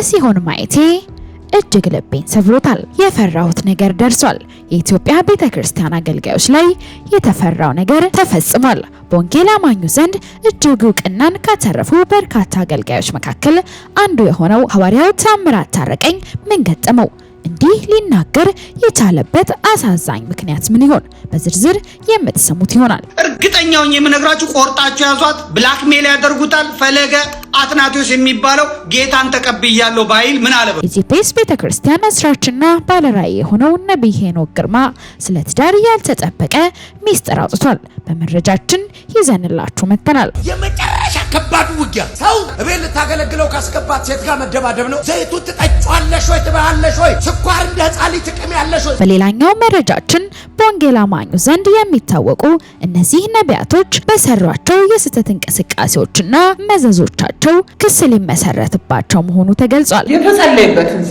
ሲሆን ማየቴ እጅግ ልቤን ሰብሮታል። የፈራሁት ነገር ደርሷል። የኢትዮጵያ ቤተክርስቲያን አገልጋዮች ላይ የተፈራው ነገር ተፈጽሟል። በወንጌል አማኙ ዘንድ እጅግ እውቅናን ካተረፉ በርካታ አገልጋዮች መካከል አንዱ የሆነው ሐዋርያው ታምራት ታረቀኝ ምን ገጠመው? እንዲህ ሊናገር የቻለበት አሳዛኝ ምክንያት ምን ይሆን? በዝርዝር የምትሰሙት ይሆናል። እርግጠኛው የምነግራችሁ ቆርጣችሁ ያዟት። ብላክሜል ያደርጉታል። ፈለገ አትናቴዎስ የሚባለው ጌታን ተቀብያለሁ ባይል ምን አለ? የጂፒኤስ ቤተክርስቲያን መስራችና ባለራዕይ የሆነው ነብይ ሄኖክ ግርማ ስለ ትዳር ያልተጠበቀ ሚስጥር አውጥቷል። በመረጃችን ይዘንላችሁ መጥተናል። የመጨረሻ ከባዱ ውጊያ ሰው እቤት ልታገለግለው ካስገባት ሴት ጋር መደባደብ ነው። ዘይቱን ትጠጫለሽ ወይ ትበላለሽ ወይ? ስኳር እንደ ሕፃን ልጅ ጥቅም ያለሽ ወይ? በሌላኛው መረጃችን በወንጌል አማኙ ዘንድ የሚታወቁ እነዚህ ነቢያቶች በሰሯቸው የስህተት እንቅስቃሴዎችና መዘዞቻቸው ክስ ሊመሰረትባቸው መሆኑ ተገልጿል። የተጸለየበትን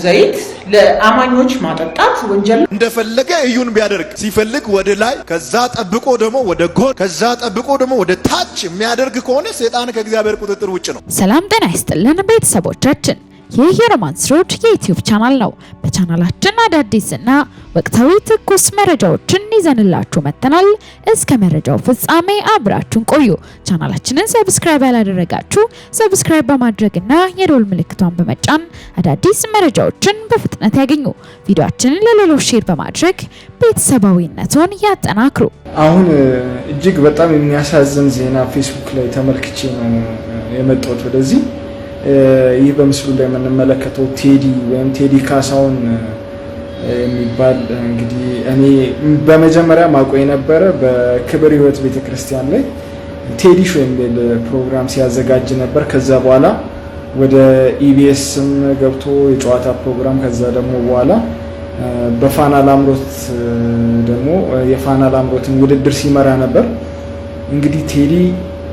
ዘይት ለአማኞች ማጠጣት ወንጀል። እንደፈለገ እዩን ቢያደርግ ሲፈልግ ወደ ላይ ከዛ ጠብቆ ደግሞ ወደ ጎን ከዛ ጠብቆ ደግሞ ወደ ታች የሚያደርግ ከሆነ ሰይጣን ከእግዚአብሔር ቁጥጥር ውጭ ነው። ሰላም ጤና ይስጥልን ቤተሰቦቻችን፣ ይህ የሮማንስ ሮድ የዩቲዩብ ቻናል ነው። በቻናላችን አዳዲስና ወቅታዊ ትኩስ መረጃዎችን ይዘንላችሁ መጥተናል። እስከ መረጃው ፍጻሜ አብራችሁን ቆዩ። ቻናላችንን ሰብስክራይብ ያላደረጋችሁ ሰብስክራይብ በማድረግና የደወል ምልክቷን በመጫን አዳዲስ መረጃዎችን በፍጥነት ያገኙ። ቪዲዮአችንን ለሌሎች ሼር በማድረግ ቤተሰባዊነቱን ያጠናክሩ። አሁን እጅግ በጣም የሚያሳዝን ዜና ፌስቡክ ላይ ተመልክቼ ነው የመጣሁት ወደዚህ። ይህ በምስሉ ላይ የምንመለከተው ቴዲ ወይም ቴዲ ካሳሁን የሚባል እንግዲህ እኔ በመጀመሪያ ማቆ የነበረ በክብር ሕይወት ቤተክርስቲያን ላይ ቴዲ ሾው የሚል ፕሮግራም ሲያዘጋጅ ነበር። ከዛ በኋላ ወደ ኢቢኤስም ገብቶ የጨዋታ ፕሮግራም፣ ከዛ ደግሞ በኋላ በፋና ላምሮት ደግሞ የፋና ላምሮትን ውድድር ሲመራ ነበር። እንግዲህ ቴዲ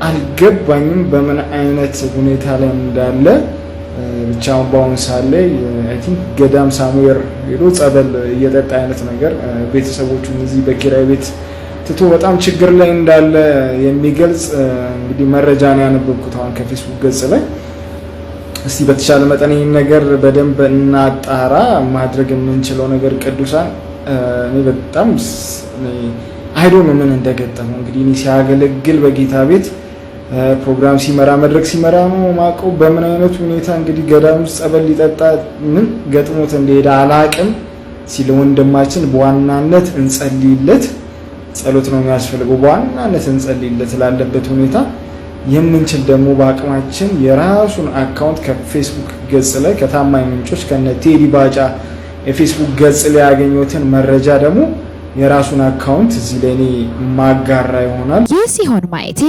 አልገባኝም በምን አይነት ሁኔታ ላይ እንዳለ። ብቻው ባውን ሳለ አይ ቲንክ ገዳም ሳሙኤል ሄዶ ጸበል እየጠጣ አይነት ነገር ቤተሰቦቹን እዚህ በኪራይ ቤት ትቶ በጣም ችግር ላይ እንዳለ የሚገልጽ እንግዲህ መረጃ ነው ያነበብኩት አሁን ከፌስቡክ ገጽ ላይ። እስቲ በተቻለ መጠን ይህን ነገር በደንብ እናጣራ። ማድረግ የምንችለው ነገር ቅዱሳን እኔ በጣም አይዶን ምን እንደገጠመው እንግዲህ እኔ ሲያገለግል በጌታ ቤት ፕሮግራም ሲመራ መድረክ ሲመራ ነው ማቀው በምን አይነት ሁኔታ እንግዲህ ገዳም ጸበል ሊጠጣ ምን ገጥሞት እንደሄደ አላቅም ሲል ወንድማችን በዋናነት እንጸልይለት፣ ጸሎት ነው የሚያስፈልገው። በዋናነት እንጸልይለት ላለበት ሁኔታ የምንችል ደግሞ በአቅማችን የራሱን አካውንት ከፌስቡክ ገጽ ላይ ከታማኝ ምንጮች ከነ ቴዲ ባጫ የፌስቡክ ገጽ ላይ ያገኙትን መረጃ ደግሞ የራሱን አካውንት እዚህ ላይ ማጋራ ይሆናል። ይህ ሲሆን ማየቴ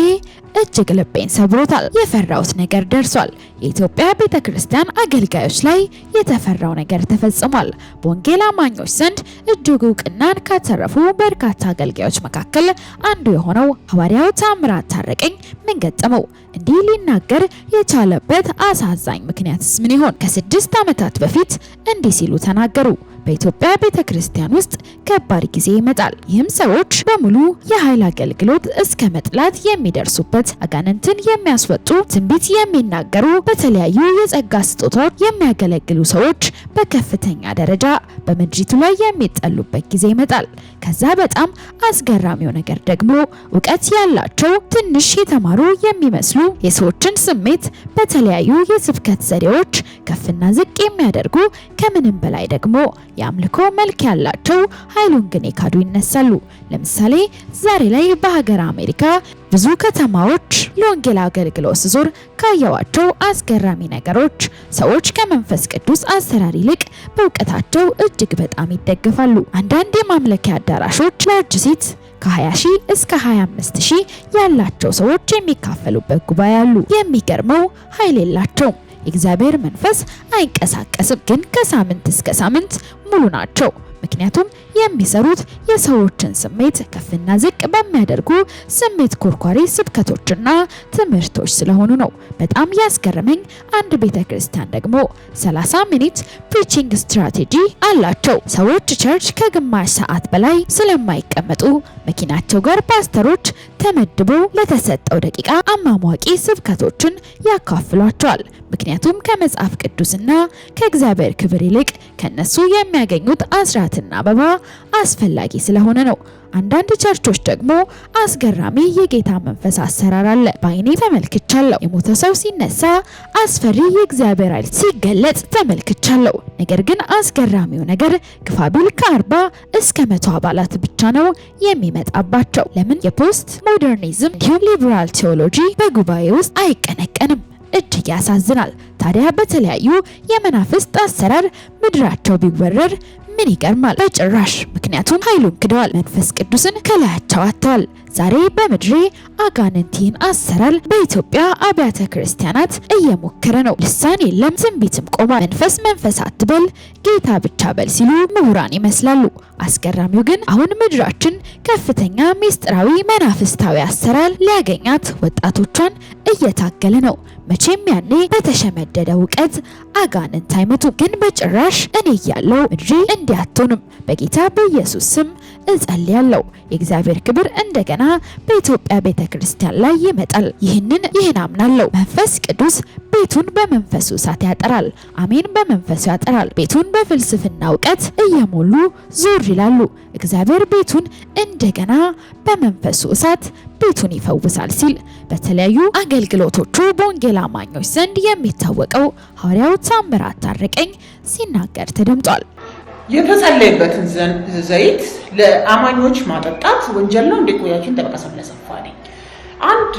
እጅግ ልቤን ሰብሮታል። የፈራሁት ነገር ደርሷል። የኢትዮጵያ ቤተክርስቲያን አገልጋዮች ላይ የተፈራው ነገር ተፈጽሟል። በወንጌል አማኞች ዘንድ እጅግ እውቅናን ካተረፉ በርካታ አገልጋዮች መካከል አንዱ የሆነው ሐዋርያው ታምራት ታረቀኝ ምን ገጠመው? እንዲህ ሊናገር የቻለበት አሳዛኝ ምክንያትስ ምን ይሆን? ከ6 ዓመታት በፊት እንዲህ ሲሉ ተናገሩ። በኢትዮጵያ ቤተክርስቲያን ውስጥ ከባድ ጊዜ ይመጣል። ይህም ሰዎች በሙሉ የኃይል አገልግሎት እስከ መጥላት የሚደርሱበት፣ አጋንንትን የሚያስወጡ፣ ትንቢት የሚናገሩ፣ በተለያዩ የጸጋ ስጦታዎች የሚያገለግሉ ሰዎች በከፍተኛ ደረጃ በምድሪቱ ላይ የሚጠሉበት ጊዜ ይመጣል። ከዛ በጣም አስገራሚው ነገር ደግሞ እውቀት ያላቸው ትንሽ የተማሩ የሚመስሉ የሰዎችን ስሜት በተለያዩ የስብከት ዘዴዎች ከፍና ዝቅ የሚያደርጉ፣ ከምንም በላይ ደግሞ የአምልኮ መልክ ያላቸው ኃይሉን ግን የካዱ ይነሳሉ። ለምሳሌ ዛሬ ላይ በሀገር አሜሪካ ብዙ ከተማዎች ለወንጌል አገልግሎት ዞር ካየዋቸው አስገራሚ ነገሮች ሰዎች ከመንፈስ ቅዱስ አሰራር ይልቅ በእውቀታቸው እጅግ በጣም ይደገፋሉ። አንዳንድ የማምለኪያ አዳራሾች ለእጅ ሴት ከ20,000 እስከ 25,000 ያላቸው ሰዎች የሚካፈሉበት ጉባኤ አሉ። የሚገርመው ኃይል የላቸውም። የእግዚአብሔር መንፈስ አይንቀሳቀስም፣ ግን ከሳምንት እስከ ሳምንት ሙሉ ናቸው። ምክንያቱም የሚሰሩት የሰዎችን ስሜት ከፍና ዝቅ በሚያደርጉ ስሜት ኮርኳሪ ስብከቶችና ትምህርቶች ስለሆኑ ነው። በጣም ያስገረመኝ አንድ ቤተክርስቲያን ደግሞ 30 ሚኒት ፕሪቺንግ ስትራቴጂ አላቸው። ሰዎች ቸርች ከግማሽ ሰዓት በላይ ስለማይቀመጡ መኪናቸው ጋር ፓስተሮች ተመድበው ለተሰጠው ደቂቃ አሟሟቂ ስብከቶችን ያካፍሏቸዋል። ምክንያቱም ከመጽሐፍ ቅዱስና ከእግዚአብሔር ክብር ይልቅ ከነሱ የሚያገኙት አስራትና አበባ አስፈላጊ ስለሆነ ነው። አንዳንድ ቸርቾች ደግሞ አስገራሚ የጌታ መንፈስ አሰራር አለ። በአይኔ ተመልክቻለሁ። የሞተ ሰው ሲነሳ አስፈሪ የእግዚአብሔር ኃይል ሲገለጽ ተመልክቻለሁ። ነገር ግን አስገራሚው ነገር ግፋቢል ከ40 እስከ 100 አባላት ብቻ ነው የሚመጣባቸው። ለምን? የፖስት ሞደርኒዝም እንዲሁም ሊበራል ቴዎሎጂ በጉባኤ ውስጥ አይቀነቀንም። እጅግ ያሳዝናል። ታዲያ በተለያዩ የመናፍስት አሰራር ምድራቸው ቢወረር ምን ይገርማል? በጭራሽ። ምክንያቱም ኃይሉን ክደዋል፣ መንፈስ ቅዱስን ከላያቸው አጥተዋል። ዛሬ በምድሬ አጋንንቲን አሰራር በኢትዮጵያ አብያተ ክርስቲያናት እየሞከረ ነው። ልሳን የለም፣ ትንቢትም ቆሟል። መንፈስ አትበል ጌታ ብቻ በል ሲሉ ምሁራን ይመስላሉ። አስገራሚው ግን አሁን ምድራችን ከፍተኛ ሚስጥራዊ መናፍስታዊ አሰራር ሊያገኛት ወጣቶቿን እየታገለ ነው። መቼም ያኔ በተሸመደደ እውቀት አጋንንት አይመቱም። ግን በጭራሽ እኔ ያለው ምድሬ እንዲያትሆንም በጌታ በኢየሱስ ስም እጸልያለሁ። የእግዚአብሔር ክብር እንደገና በኢትዮጵያ ቤተክርስቲያን ላይ ይመጣል። ይህን አምናለሁ። መንፈስ ቅዱስ ቤቱን በመንፈሱ እሳት ያጠራል። አሜን። በመንፈሱ ያጠራል። ቤቱን በፍልስፍና እውቀት እየሞሉ ዞር ይላሉ። እግዚአብሔር ቤቱን እንደገና በመንፈሱ እሳት ቤቱን ይፈውሳል ሲል በተለያዩ አገልግሎቶቹ በወንጌል አማኞች ዘንድ የሚታወቀው ሐዋርያው ታምራት ታረቀኝ ሲናገር ተደምጧል። የተጸለየበትን ዘይት ለአማኞች ማጠጣት ወንጀል ነው እንዴ? ቆያችን ጠበቃ ሰብለሰፋ ነኝ። አንድ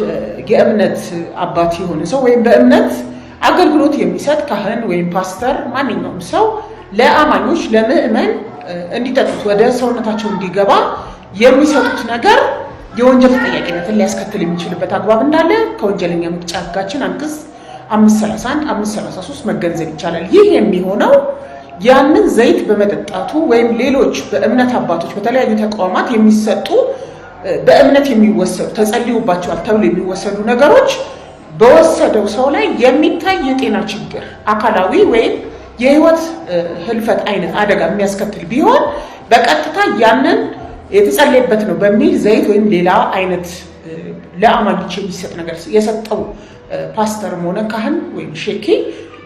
የእምነት አባት የሆነ ሰው ወይም በእምነት አገልግሎት የሚሰጥ ካህን ወይም ፓስተር ማንኛውም ሰው ለአማኞች ለምእመን እንዲጠጡት ወደ ሰውነታቸው እንዲገባ የሚሰጡት ነገር የወንጀል ተጠያቂነትን ሊያስከትል የሚችልበት አግባብ እንዳለ ከወንጀለኛ መቅጫ ሕጋችን አንቀጽ 531 533 መገንዘብ ይቻላል። ይህ የሚሆነው ያንን ዘይት በመጠጣቱ ወይም ሌሎች በእምነት አባቶች በተለያዩ ተቋማት የሚሰጡ በእምነት የሚወሰዱ ተጸልዩባቸዋል ተብሎ የሚወሰዱ ነገሮች በወሰደው ሰው ላይ የሚታይ የጤና ችግር አካላዊ ወይም የህይወት ህልፈት አይነት አደጋ የሚያስከትል ቢሆን በቀጥታ ያንን የተጸለየበት ነው በሚል ዘይት ወይም ሌላ አይነት ለአማኞች የሚሰጥ ነገር የሰጠው ፓስተርም ሆነ ካህን ወይም ሼኪ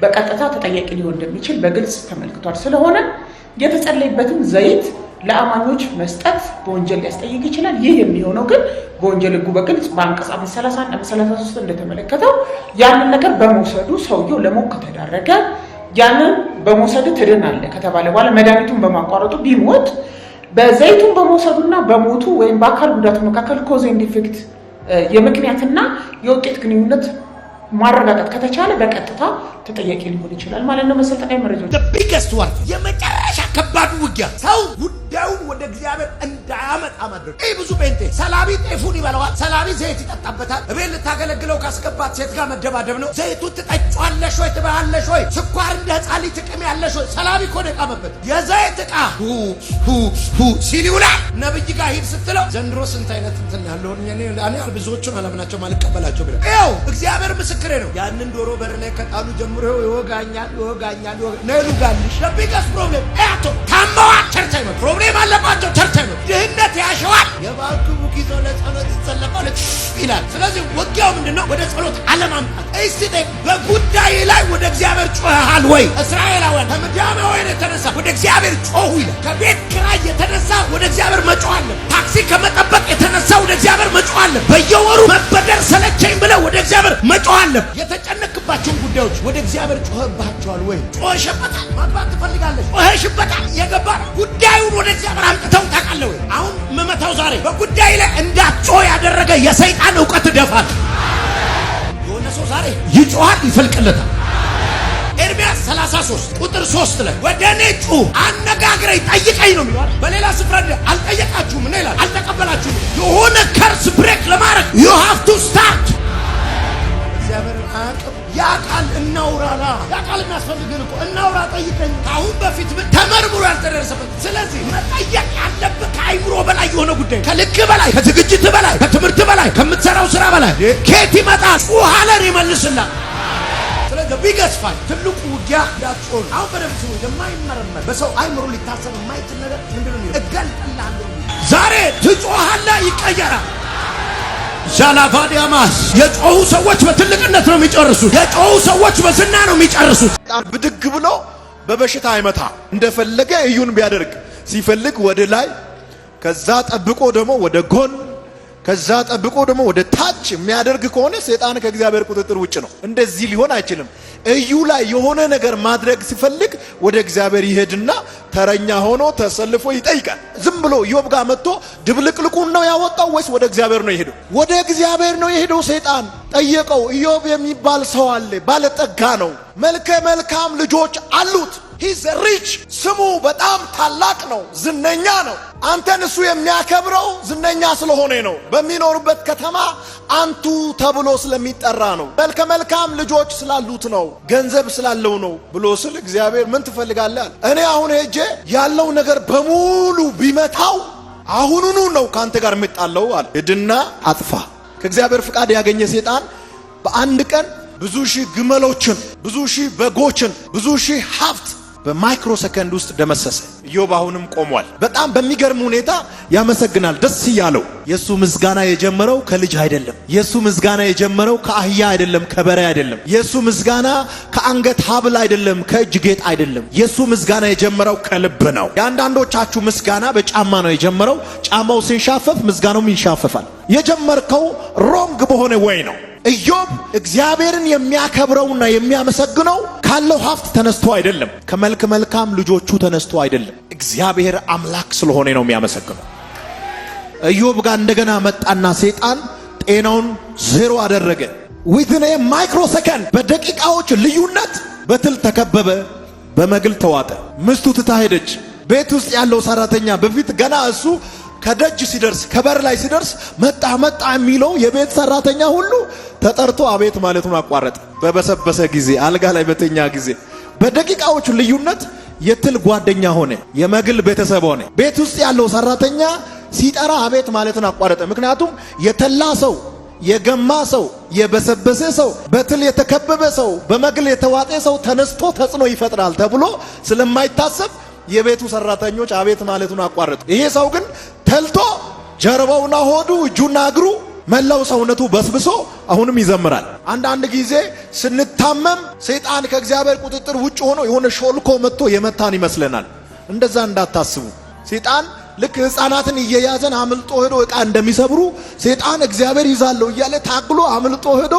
በቀጥታ ተጠያቂ ሊሆን እንደሚችል በግልጽ ተመልክቷል። ስለሆነ የተጸለየበትን ዘይት ለአማኞች መስጠት በወንጀል ሊያስጠይቅ ይችላል። ይህ የሚሆነው ግን በወንጀል ሕጉ በግልጽ በአንቀጽ 531 533 እንደተመለከተው ያንን ነገር በመውሰዱ ሰውየው ለሞት ከተዳረገ ያንን በመውሰድ ትድናለህ ከተባለ በኋላ መድኃኒቱን በማቋረጡ ቢሞት በዘይቱን በመውሰዱና በሞቱ ወይም በአካል ጉዳቱ መካከል ኮዝ ኤንድ ኢፌክት የምክንያትና የውጤት ግንኙነት ማረጋገጥ ከተቻለ በቀጥታ ተጠያቂ ሊሆን ይችላል ማለት ነው። መሰል ጠቃሚ መረጃዎች the biggest war የመጨረሻ ከባድ ውጊያ ሰው ጉዳዩን ወደ እግዚአብሔር እንዳያመጣ ማድረግ። ብዙ ጴንጤ ሰላቢ ጤፉን ይበላዋል፣ ሰላቢ ዘይት ይጠጣበታል። እቤት ልታገለግለው ካስገባት ሴት ጋር መደባደብ ነው። ዘይቱ ትጠጫለሽ ወይ ትበላለሽ ወይ? ስኳር እንደ ሕፃን ልጅ ትቅሚያለሽ ወይ? ሰላቢ እኮ ነው የቃመበት የዘይት ዕቃ ሲል ይውላል። ነብይ ጋር ሂድ ስትለው ዘንድሮ ስንት አይነት እንትን ያለው እኔ ብዙዎቹን አላምናቸው ማልቀበላቸው ብለ ይኸው እግዚአብሔር ምስክሬ ነው። ያንን ዶሮ በር ላይ ከጣሉ ጀምሮ ይወጋኛል ነሉ ጋልሽ ለቢገስ ፕሮብሌም አቶ ታማዋል። ቸርች አይመጡ ፕሮብሌም አለባቸው። ቸርች አይመጡ ድህነት ያሸዋል። የባንክ ቡክ ይዞ ለጸሎት ይጸለፋል ይላል። ስለዚህ ወጊያው ምንድነው? ወደ ጸሎት አለማምጣት። እስቲ በጉዳይ ላይ ወደ እግዚአብሔር ጮሃል ወይ? እስራኤላውያን ከምድያማውያን የተነሳ ወደ እግዚአብሔር ጮሁ ይላል። ከቤት ኪራይ የተነሳ ወደ እግዚአብሔር መጮህ አለ። ታክሲ ከመጠበቅ የተነሳ ወደ እግዚአብሔር መጮህ አለ። በየወሩ መበደር ሰለቸኝ ብለው ወደ እግዚአብሔር መጮህ አለ። የተጨነቅባቸውን ጉዳዮች ወደ እግዚአብሔር ጮህባቸዋል ወይ? ጮህሽበታል። ማግባት ትፈልጋለች፣ ጮህሽበታል። የገባ ጉዳዩን ወደ እግዚአብሔር አምጥተው ታውቃለህ ወይ? አሁን መመታው ዛሬ በጉዳይ ላይ እንዳትጮህ ያደረገ የሰይጣን ዕውቀት ደፋል። የሆነ ሰው ዛሬ ይጮሃል፣ ይፈልቅለታል። ኤርምያስ 33 ቁጥር 3 ላይ ወደ እኔ ጩህ፣ አነጋግረኝ፣ ጠይቀኝ ነው የሚለው። በሌላ ስፍራ አልጠየቃችሁም ነው ይላል፣ አልተቀበላችሁም። የሆነ ከርስ ብሬክ ለማድረግ you have to start። እግዚአብሔር አያውቅም ያ ቃል እናውራና ያ ቃል የሚያስፈልግን እኮ እናውራ ጠይቀኝ። አሁን በፊት ተመርምሮ ያልተደረሰበት ስለዚህ መጠየቅ ያለብህ ከአይምሮ በላይ የሆነ ጉዳይ ከልክ በላይ ከዝግጅት በላይ ከትምህርት በላይ ከምትሰራው ስራ በላይ ከየት ይመጣል ውሃለን ይመልስልሃል። ስለዚህ ቢገስፋል ትልቁ ውጊያ ያጾል አሁን በደምብ ስሙ። የማይመረመር በሰው አይምሮ ሊታሰብ የማይችል ነገር ምንድነው የሚለው እገልጥልሃለሁ። ዛሬ ትጮሃለህ ይቀየራል። ዛላቫዲያማስ የጮሁ ሰዎች በትልቅነት ነው የሚጨርሱት። የጮሁ ሰዎች በዝና ነው የሚጨርሱት። ብድግ ብሎ በበሽታ አይመታ እንደፈለገ እዩን ቢያደርግ ሲፈልግ ወደ ላይ ከዛ ጠብቆ ደግሞ ወደ ጎን ከዛ ጠብቆ ደግሞ ወደ ታች የሚያደርግ ከሆነ ሰይጣን ከእግዚአብሔር ቁጥጥር ውጭ ነው። እንደዚህ ሊሆን አይችልም። እዩ ላይ የሆነ ነገር ማድረግ ሲፈልግ ወደ እግዚአብሔር ይሄድና ተረኛ ሆኖ ተሰልፎ ይጠይቃል። ዝም ብሎ ኢዮብ ጋር መጥቶ ድብልቅልቁን ነው ያወጣው ወይስ ወደ እግዚአብሔር ነው የሄደው? ወደ እግዚአብሔር ነው የሄደው። ሰይጣን ጠየቀው። ኢዮብ የሚባል ሰው አለ፣ ባለጠጋ ነው፣ መልከ መልካም ልጆች አሉት። ሂዝ ሪች፣ ስሙ በጣም ታላቅ ነው፣ ዝነኛ ነው። አንተን እሱ የሚያከብረው ዝነኛ ስለሆነ ነው። በሚኖርበት ከተማ አንቱ ተብሎ ስለሚጠራ ነው። መልከ መልካም ልጆች ስላሉት ነው፣ ገንዘብ ስላለው ነው ብሎ ስል እግዚአብሔር ምን ትፈልጋለህ? እኔ አሁን ሄጄ ያለው ነገር በሙሉ ቢመታው አሁኑኑ ነው ካንተ ጋር የምጣለው አለ። ሂድና አጥፋ። ከእግዚአብሔር ፍቃድ ያገኘ ሰይጣን በአንድ ቀን ብዙ ሺህ ግመሎችን፣ ብዙ ሺህ በጎችን፣ ብዙ ሺህ ሀብት በማይክሮ ሰከንድ ውስጥ ደመሰሰ። ኢዮብ አሁንም ቆሟል። በጣም በሚገርም ሁኔታ ያመሰግናል፣ ደስ እያለው። የሱ ምስጋና የጀመረው ከልጅ አይደለም። የሱ ምስጋና የጀመረው ከአህያ አይደለም፣ ከበሬ አይደለም። የሱ ምስጋና ከአንገት ሀብል አይደለም፣ ከእጅ ጌጥ አይደለም። የሱ ምስጋና የጀመረው ከልብ ነው። የአንዳንዶቻችሁ ምስጋና በጫማ ነው የጀመረው። ጫማው ሲንሻፈፍ ምስጋናውም ይንሻፈፋል። የጀመርከው ሮንግ በሆነ ወይ ነው። ኢዮብ እግዚአብሔርን የሚያከብረውና የሚያመሰግነው ካለው ሀብት ተነስቶ አይደለም፣ ከመልክ መልካም ልጆቹ ተነስቶ አይደለም። እግዚአብሔር አምላክ ስለሆነ ነው የሚያመሰግነው። ኢዮብ ጋር እንደገና መጣና ሰይጣን ጤናውን ዜሮ አደረገ። ዊዝን ማይክሮ ሰከንድ፣ በደቂቃዎች ልዩነት በትል ተከበበ፣ በመግል ተዋጠ። ምስቱ ትታ ሄደች። ቤት ውስጥ ያለው ሰራተኛ በፊት ገና እሱ ከደጅ ሲደርስ ከበር ላይ ሲደርስ መጣ መጣ የሚለው የቤት ሰራተኛ ሁሉ ተጠርቶ አቤት ማለቱን አቋረጠ። በበሰበሰ ጊዜ አልጋ ላይ በተኛ ጊዜ በደቂቃዎች ልዩነት የትል ጓደኛ ሆነ፣ የመግል ቤተሰብ ሆነ። ቤት ውስጥ ያለው ሰራተኛ ሲጠራ አቤት ማለቱን አቋረጠ። ምክንያቱም የተላ ሰው፣ የገማ ሰው፣ የበሰበሰ ሰው፣ በትል የተከበበ ሰው፣ በመግል የተዋጠ ሰው ተነስቶ ተጽዕኖ ይፈጥራል ተብሎ ስለማይታሰብ የቤቱ ሰራተኞች አቤት ማለቱን አቋረጡ። ይሄ ሰው ግን ተልቶ ጀርባውና ሆዱ እጁና እግሩ መላው ሰውነቱ በስብሶ አሁንም ይዘምራል። አንዳንድ ጊዜ ስንታመም ሰይጣን ከእግዚአብሔር ቁጥጥር ውጭ ሆኖ የሆነ ሾልኮ መጥቶ የመታን ይመስለናል። እንደዛ እንዳታስቡ። ሰይጣን ልክ ህፃናትን እየያዘን አምልጦ ሄዶ ዕቃ እንደሚሰብሩ ሰይጣን እግዚአብሔር ይዛለው እያለ ታግሎ አምልጦ ሄዶ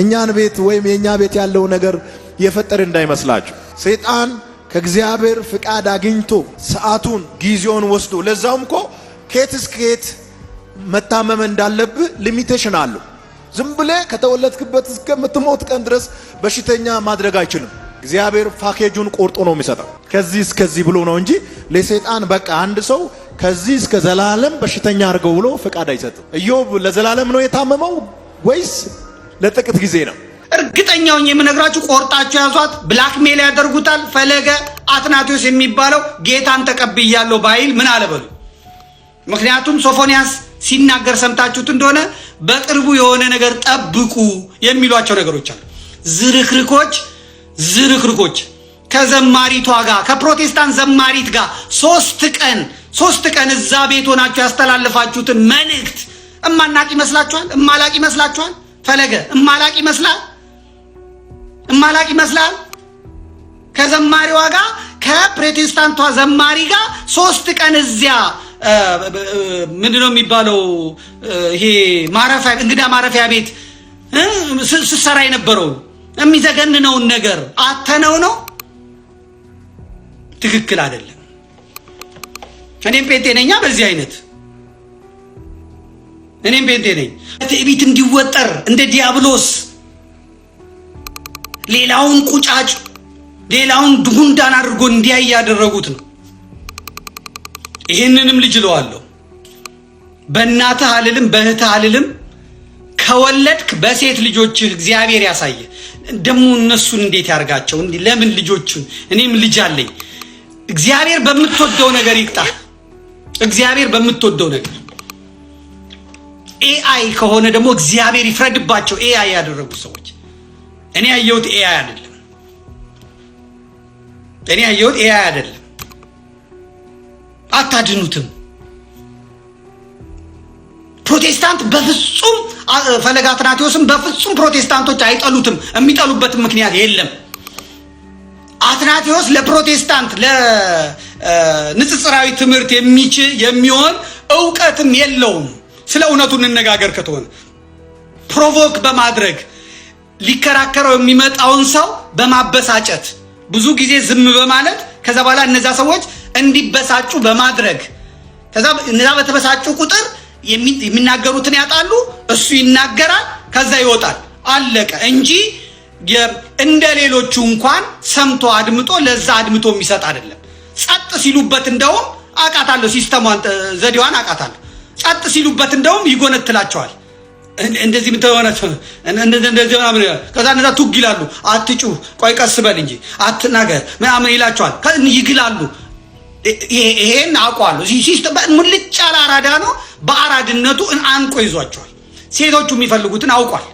እኛን ቤት ወይም የኛ ቤት ያለው ነገር የፈጠረ እንዳይመስላችሁ። ሰይጣን ከእግዚአብሔር ፍቃድ አግኝቶ ሰዓቱን ጊዜውን ወስዶ ለዛውም እኮ ከየት እስከ የት መታመም እንዳለብህ ሊሚቴሽን አለው። ዝም ብለህ ከተወለድክበት እስከምትሞት ቀን ድረስ በሽተኛ ማድረግ አይችልም። እግዚአብሔር ፓኬጁን ቆርጦ ነው የሚሰጠው። ከዚህ እስከዚህ ብሎ ነው እንጂ ለሰይጣን በቃ አንድ ሰው ከዚህ እስከ ዘላለም በሽተኛ አድርገው ብሎ ፍቃድ አይሰጥም። ኢዮብ ለዘላለም ነው የታመመው ወይስ ለጥቂት ጊዜ ነው? እርግጠኛውን የምነግራችሁ ቆርጣችሁ ያዟት። ብላክሜል ያደርጉታል። ፈለገ አትናቴዎስ የሚባለው ጌታን ተቀብያለሁ ባይል ምን አለበሉ። ምክንያቱም ሶፎንያስ ሲናገር ሰምታችሁት እንደሆነ በቅርቡ የሆነ ነገር ጠብቁ የሚሏቸው ነገሮች አሉ። ዝርክርኮች ከዘማሪቷ ጋር ከፕሮቴስታንት ዘማሪት ጋር ሶስት ቀን እዛ ቤት ሆናችሁ ያስተላልፋችሁትን መልእክት እማናቅ ይመስላችኋል? እማላቅ ይመስላችኋል? ፈለገ እማላቅ ይመስላል? ከዘማሪዋ ጋር ከፕሮቴስታንቷ ዘማሪ ጋር 3 ቀን እዚያ ምንድነው የሚባለው ይሄ ማረፊያ እንግዳ ማረፊያ ቤት ስትሰራ የነበረው የሚዘገንነውን ነገር አተነው ነው። ትክክል አይደለም። እኔም ጴንጤ ነኝ። በዚህ አይነት እኔም ጴንጤ ነኝ። ትዕቢት እንዲወጠር እንደ ዲያብሎስ ሌላውን ቁጫጭ ሌላውን ጉንዳን አድርጎ እንዲያይ ያደረጉት ነው። ይህንንም ልጅ እለዋለሁ፣ በእናትህ አልልም በእህትህ አልልም፣ ከወለድክ በሴት ልጆችህ እግዚአብሔር ያሳየ። ደግሞ እነሱን እንዴት ያርጋቸው? እንዴ ለምን ልጆቹን? እኔም ልጅ አለኝ። እግዚአብሔር በምትወደው ነገር ይቅጣ። እግዚአብሔር በምትወደው ነገር ኤአይ ከሆነ ደግሞ እግዚአብሔር ይፍረድባቸው። ኤአይ ያደረጉ ሰዎች እኔ ያየሁት ኤአይ አይደለም። እኔ ያየሁት ኤአይ አይደለም። አታድኑትም። ፕሮቴስታንት በፍጹም ፈለገ አትናቴዎስም በፍጹም ፕሮቴስታንቶች አይጠሉትም። የሚጠሉበት ምክንያት የለም። አትናቴዎስ ለፕሮቴስታንት ለንጽጽራዊ ትምህርት የሚሆን ዕውቀትም የለውም። ስለ እውነቱ እንነጋገር ከተሆነ ፕሮቮክ በማድረግ ሊከራከረው የሚመጣውን ሰው በማበሳጨት ብዙ ጊዜ ዝም በማለት ከዛ በኋላ እነዛ ሰዎች እንዲበሳጩ በማድረግ ከዛ እነዛ በተበሳጩ ቁጥር የሚናገሩትን ያጣሉ። እሱ ይናገራል፣ ከዛ ይወጣል። አለቀ እንጂ እንደ ሌሎቹ እንኳን ሰምቶ አድምጦ ለዛ አድምጦ የሚሰጥ አይደለም። ጸጥ ሲሉበት እንደውም አቃታለሁ፣ ሲስተሟን ዘዴዋን አቃታለሁ። ጸጥ ሲሉበት እንደውም ይጎነትላቸዋል። እንደዚህ ምትሆነ እንደዚህ ምናምን ከዛ እነዛ ቱግ ይላሉ። አትጩህ፣ ቆይ ቀስ በል እንጂ አትናገር ምናምን ይላቸዋል። ይግላሉ። ይሄን አውቀዋለሁ። ሲስተም ሙልጭ ያለ አራዳ ነው። በአራድነቱ አንቆ ይዟቸዋል። ሴቶቹ የሚፈልጉትን አውቋል።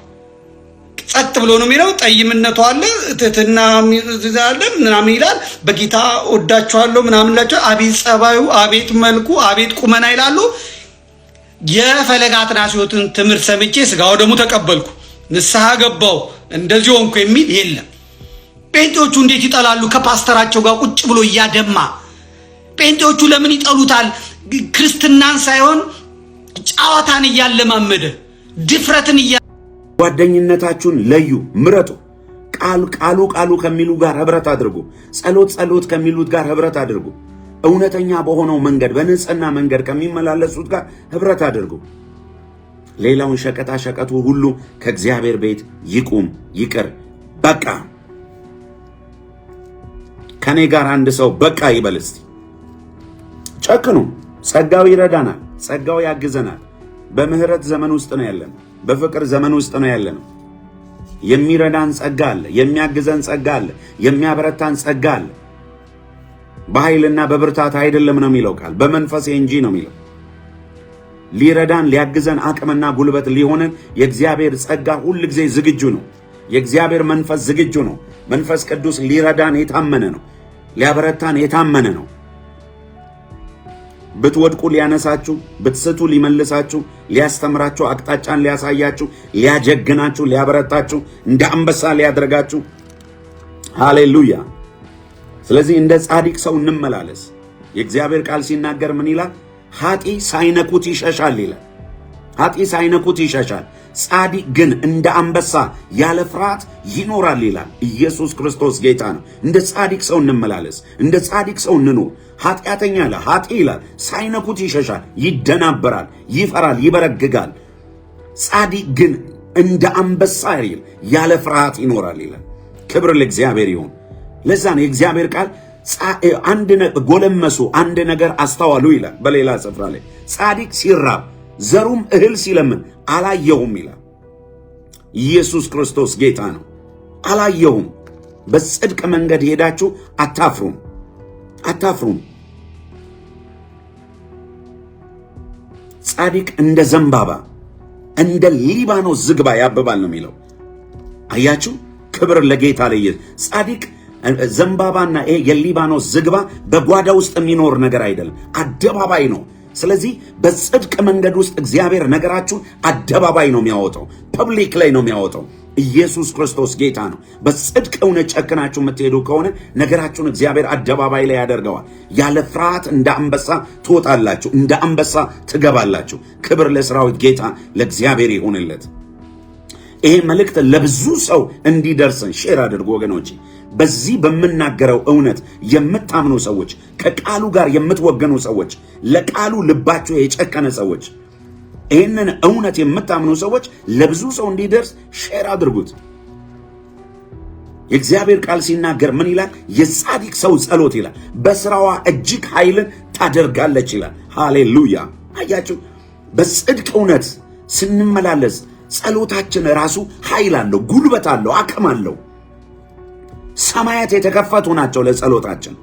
ጸጥ ብሎ ነው የሚለው። ጠይምነቱ አለ፣ ትህትና አለ ምናምን ይላል። በጌታ ወዳቸዋለሁ ምናምን ይላቸዋል። አቤት ጸባዩ፣ አቤት መልኩ፣ አቤት ቁመና ይላሉ። የፈለገ አትናቴዎስን ትምህርት ሰምቼ ስጋው ደግሞ ተቀበልኩ፣ ንስሐ ገባው፣ እንደዚህ ሆንኩ የሚል የለም። ጴንጤዎቹ እንዴት ይጠላሉ? ከፓስተራቸው ጋር ቁጭ ብሎ እያደማ። ጴንጤዎቹ ለምን ይጠሉታል? ክርስትናን ሳይሆን ጨዋታን እያለማመደ ድፍረትን ጓደኝነታችሁን ለዩ፣ ምረጡ። ቃሉ ከሚሉ ጋር ህብረት አድርጉ። ጸሎት ከሚሉት ጋር ህብረት አድርጉ። እውነተኛ በሆነው መንገድ በንጽህና መንገድ ከሚመላለሱት ጋር ህብረት አድርጉ። ሌላውን ሸቀጡ ሁሉ ከእግዚአብሔር ቤት ይቁም፣ ይቅር፣ በቃ። ከኔ ጋር አንድ ሰው በቃ ይበል እስቲ። ጨክኑ። ጸጋው ይረዳናል፣ ጸጋው ያግዘናል። በምህረት ዘመን ውስጥ ነው ያለነው፣ በፍቅር ዘመን ውስጥ ነው ያለነው። የሚረዳን ጸጋ አለ፣ የሚያግዘን ጸጋ አለ፣ የሚያበረታን ጸጋ አለ። በኃይልና በብርታት አይደለም ነው የሚለው ቃል፣ በመንፈሴ እንጂ ነው የሚለው። ሊረዳን ሊያግዘን አቅምና ጉልበት ሊሆነን የእግዚአብሔር ጸጋ ሁል ጊዜ ዝግጁ ነው። የእግዚአብሔር መንፈስ ዝግጁ ነው። መንፈስ ቅዱስ ሊረዳን የታመነ ነው፣ ሊያበረታን የታመነ ነው። ብትወድቁ ሊያነሳችሁ፣ ብትስቱ ሊመልሳችሁ፣ ሊያስተምራችሁ፣ አቅጣጫን ሊያሳያችሁ፣ ሊያጀግናችሁ፣ ሊያበረታችሁ፣ እንደ አንበሳ ሊያደርጋችሁ። ሃሌሉያ። ስለዚህ እንደ ጻድቅ ሰው እንመላለስ። የእግዚአብሔር ቃል ሲናገር ምን ይላል? ኃጢ ሳይነኩት ይሸሻል ይላል። ኃጢ ሳይነኩት ይሸሻል፣ ጻድቅ ግን እንደ አንበሳ ያለ ፍርሃት ይኖራል ይላል። ኢየሱስ ክርስቶስ ጌታ ነው። እንደ ጻድቅ ሰው እንመላለስ፣ እንደ ጻድቅ ሰው እንኑር። ኃጢአተኛ ኃጢ ይላል ሳይነኩት ይሸሻል፣ ይደናበራል፣ ይፈራል፣ ይበረግጋል። ጻድቅ ግን እንደ አንበሳ ያለ ፍርሃት ይኖራል ይላል። ክብር ለእግዚአብሔር ይሁን። ለዛ ነው የእግዚአብሔር ቃል ጎለመሱ፣ አንድ ነገር አስተዋሉ ይላል። በሌላ ስፍራ ላይ ጻድቅ ሲራብ ዘሩም እህል ሲለምን አላየሁም ይላል። ኢየሱስ ክርስቶስ ጌታ ነው። አላየሁም። በጽድቅ መንገድ ሄዳችሁ አታፍሩም፣ አታፍሩም። ጻድቅ እንደ ዘንባባ እንደ ሊባኖስ ዝግባ ያብባል ነው የሚለው። አያችሁ? ክብር ለጌታ ለኢየሱስ። ጻድቅ ዘንባባና የሊባኖስ ዝግባ በጓዳ ውስጥ የሚኖር ነገር አይደለም፣ አደባባይ ነው። ስለዚህ በጽድቅ መንገድ ውስጥ እግዚአብሔር ነገራችሁን አደባባይ ነው የሚያወጣው፣ ፐብሊክ ላይ ነው የሚያወጣው። ኢየሱስ ክርስቶስ ጌታ ነው። በጽድቅ እውነት ጨክናችሁ የምትሄዱ ከሆነ ነገራችሁን እግዚአብሔር አደባባይ ላይ ያደርገዋል። ያለ ፍርሃት እንደ አንበሳ ትወጣላችሁ፣ እንደ አንበሳ ትገባላችሁ። ክብር ለሰራዊት ጌታ ለእግዚአብሔር ይሁንለት። ይሄ መልእክት ለብዙ ሰው እንዲደርስን ሼር አድርጉ ወገኖች። በዚህ በምናገረው እውነት የምታምኑ ሰዎች፣ ከቃሉ ጋር የምትወገኑ ሰዎች፣ ለቃሉ ልባችሁ የጨከነ ሰዎች፣ ይህንን እውነት የምታምኑ ሰዎች ለብዙ ሰው እንዲደርስ ሼር አድርጉት። የእግዚአብሔር ቃል ሲናገር ምን ይላል? የጻድቅ ሰው ጸሎት ይላል በስራዋ እጅግ ኃይልን ታደርጋለች ይላል። ሃሌሉያ። አያችሁ፣ በጽድቅ እውነት ስንመላለስ ጸሎታችን ራሱ ኃይል አለው፣ ጉልበት አለው፣ አቅም አለው። ሰማያት የተከፈቱ ናቸው ለጸሎታችን።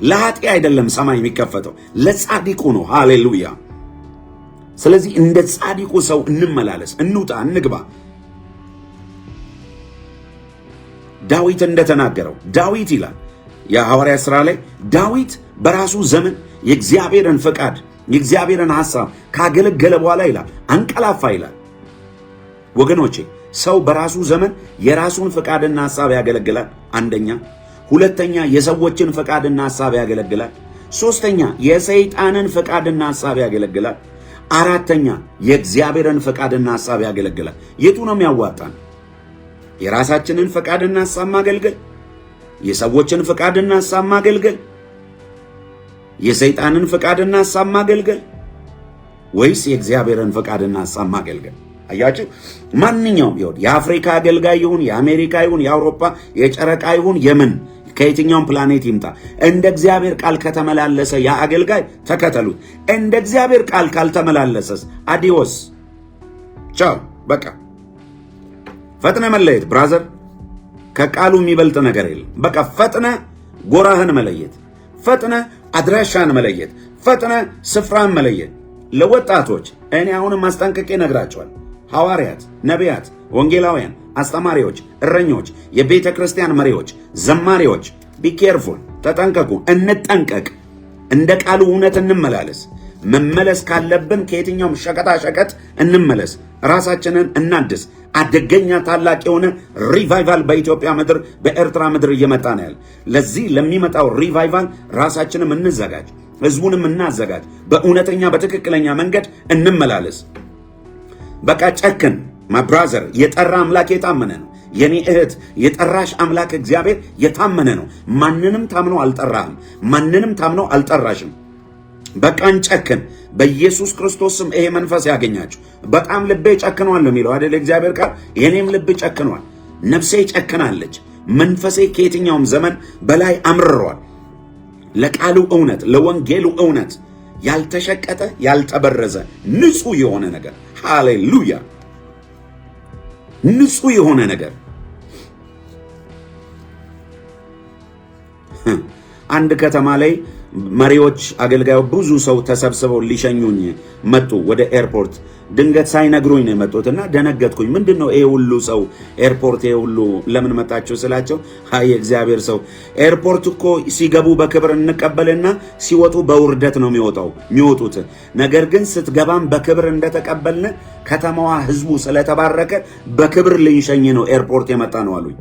ለኃጢአት አይደለም ሰማይ የሚከፈተው፣ ለጻድቁ ነው። ሃሌሉያ። ስለዚህ እንደ ጻድቁ ሰው እንመላለስ፣ እንውጣ፣ እንግባ። ዳዊት እንደተናገረው ዳዊት ይላል የሐዋርያ ሥራ ላይ ዳዊት በራሱ ዘመን የእግዚአብሔርን ፈቃድ የእግዚአብሔርን ሐሳብ ካገለገለ በኋላ ይላል አንቀላፋ ይላል። ወገኖቼ ሰው በራሱ ዘመን የራሱን ፈቃድና ሐሳብ ያገለግላል። አንደኛ። ሁለተኛ የሰዎችን ፈቃድና ሐሳብ ያገለግላል። ሶስተኛ የሰይጣንን ፈቃድና ሐሳብ ያገለግላል። አራተኛ የእግዚአብሔርን ፈቃድና ሐሳብ ያገለግላል። የቱ ነው የሚያዋጣን? የራሳችንን ፈቃድና ሐሳብ ማገልገል፣ የሰዎችን ፈቃድና ሐሳብ ማገልገል፣ የሰይጣንን ፈቃድና ሐሳብ ማገልገል ወይስ የእግዚአብሔርን ፈቃድና ሐሳብ ማገልገል? አያችሁ፣ ማንኛውም ይሁን የአፍሪካ አገልጋይ ይሁን የአሜሪካ ይሁን የአውሮፓ የጨረቃ ይሁን የምን ከየትኛውም ፕላኔት ይምጣ እንደ እግዚአብሔር ቃል ከተመላለሰ ያ አገልጋይ ተከተሉት። እንደ እግዚአብሔር ቃል ካልተመላለሰስ አዲዮስ ቻው፣ በቃ ፈጥነ መለየት ብራዘር። ከቃሉ የሚበልጥ ነገር የለም። በቃ ፈጥነ ጎራህን መለየት፣ ፈጥነ አድራሻን መለየት፣ ፈጥነ ስፍራን መለየት። ለወጣቶች እኔ አሁንም ማስጠንቀቄ ነግራቸዋል። ሐዋርያት፣ ነቢያት፣ ወንጌላውያን፣ አስተማሪዎች፣ እረኞች፣ የቤተ ክርስቲያን መሪዎች፣ ዘማሪዎች ቢኬርፉል፣ ተጠንቀቁ፣ እንጠንቀቅ። እንደ ቃሉ እውነት እንመላለስ። መመለስ ካለብን ከየትኛውም ሸቀጣ ሸቀጥ እንመለስ። ራሳችንን እናድስ። አደገኛ ታላቅ የሆነ ሪቫይቫል በኢትዮጵያ ምድር በኤርትራ ምድር እየመጣ ነው ያለ። ለዚህ ለሚመጣው ሪቫይቫል ራሳችንም እንዘጋጅ፣ ህዝቡንም እናዘጋጅ። በእውነተኛ በትክክለኛ መንገድ እንመላለስ። በቃ ጨክን ማብራዘር። የጠራ አምላክ የታመነ ነው። የኔ እህት የጠራሽ አምላክ እግዚአብሔር የታመነ ነው። ማንንም ታምኖ አልጠራህም። ማንንም ታምኖ አልጠራሽም። በቃ እንጨክን። በኢየሱስ ክርስቶስ ስም ይሄ መንፈስ ያገኛችሁ። በጣም ልቤ ጨክኗል ነው የሚለው አይደል እግዚአብሔር ቃል። የኔም ልብ ጨክኗል፣ ነፍሴ ጨክናለች፣ መንፈሴ ከየትኛውም ዘመን በላይ አምርሯል። ለቃሉ እውነት፣ ለወንጌሉ እውነት ያልተሸቀጠ ያልተበረዘ ንጹህ የሆነ ነገር። ሃሌሉያ! ንጹህ የሆነ ነገር። አንድ ከተማ ላይ መሪዎች፣ አገልጋዮች፣ ብዙ ሰው ተሰብስበው ሊሸኙኝ መጡ ወደ ኤርፖርት። ድንገት ሳይነግሩኝ ነው የመጡትና ደነገጥኩኝ። ምንድነው ይሄ ሁሉ ሰው ኤርፖርት ይሄ ሁሉ ለምን መጣችሁ ስላቸው፣ አይ እግዚአብሔር ሰው ኤርፖርት እኮ ሲገቡ በክብር እንቀበልና ሲወጡ በውርደት ነው የሚወጡት። ነገር ግን ስትገባም በክብር እንደተቀበልን ከተማዋ ህዝቡ ስለተባረከ በክብር ልንሸኝ ነው ኤርፖርት የመጣ ነው አሉኝ።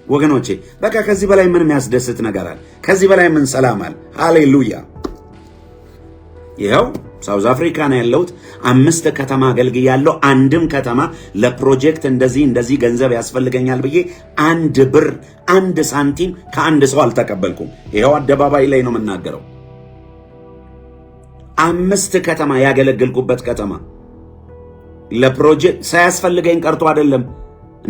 ወገኖቼ በቃ ከዚህ በላይ ምን የሚያስደስት ነገር አለ? ከዚህ በላይ ምን ሰላም አለ? ሃሌሉያ! ይኸው ሳውዝ አፍሪካ ነው ያለሁት። 5 ከተማ አገልግያለሁ። አንድም ከተማ ለፕሮጀክት እንደዚህ ገንዘብ ያስፈልገኛል ብዬ 1 ብር 1 ሳንቲም ከአንድ ሰው አልተቀበልኩም። ይኸው አደባባይ ላይ ነው የምናገረው። 5 ከተማ ያገለግልኩበት ከተማ ለፕሮጀክት ሳያስፈልገኝ ቀርቶ አይደለም።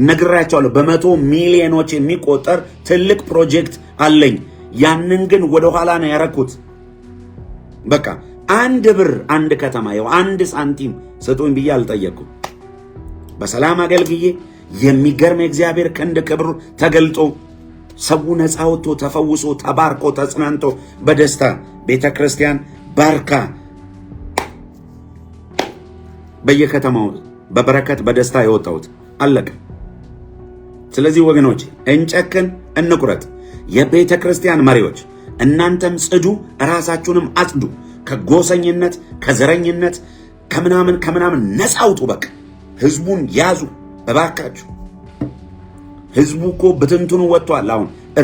ነግራቸዋለሁ። በመቶ ሚሊዮኖች የሚቆጠር ትልቅ ፕሮጀክት አለኝ። ያንን ግን ወደ ኋላ ነው ያረኩት። በቃ 1 ብር 1 ከተማ ይኸው 1 ሳንቲም ስጡኝ ብዬ አልጠየቅኩም። በሰላም አገልግዬ የሚገርም የእግዚአብሔር ክንድ ክብሩ ተገልጦ ሰው ነፃ ወጥቶ ተፈውሶ ተባርኮ ተጽናንቶ በደስታ ቤተ ክርስቲያን ባርካ በየከተማው በበረከት በደስታ የወጣሁት አለቀ። ስለዚህ ወገኖች እንጨክን፣ እንቁረጥ። የቤተ ክርስቲያን መሪዎች እናንተም ጽዱ፣ ራሳችሁንም አጽዱ። ከጎሰኝነት ከዘረኝነት ከምናምን ነፃ አውጡ። በቃ ህዝቡን ያዙ እባካችሁ። ህዝቡ እኮ ብትንትኑ ወጥቷል። አሁን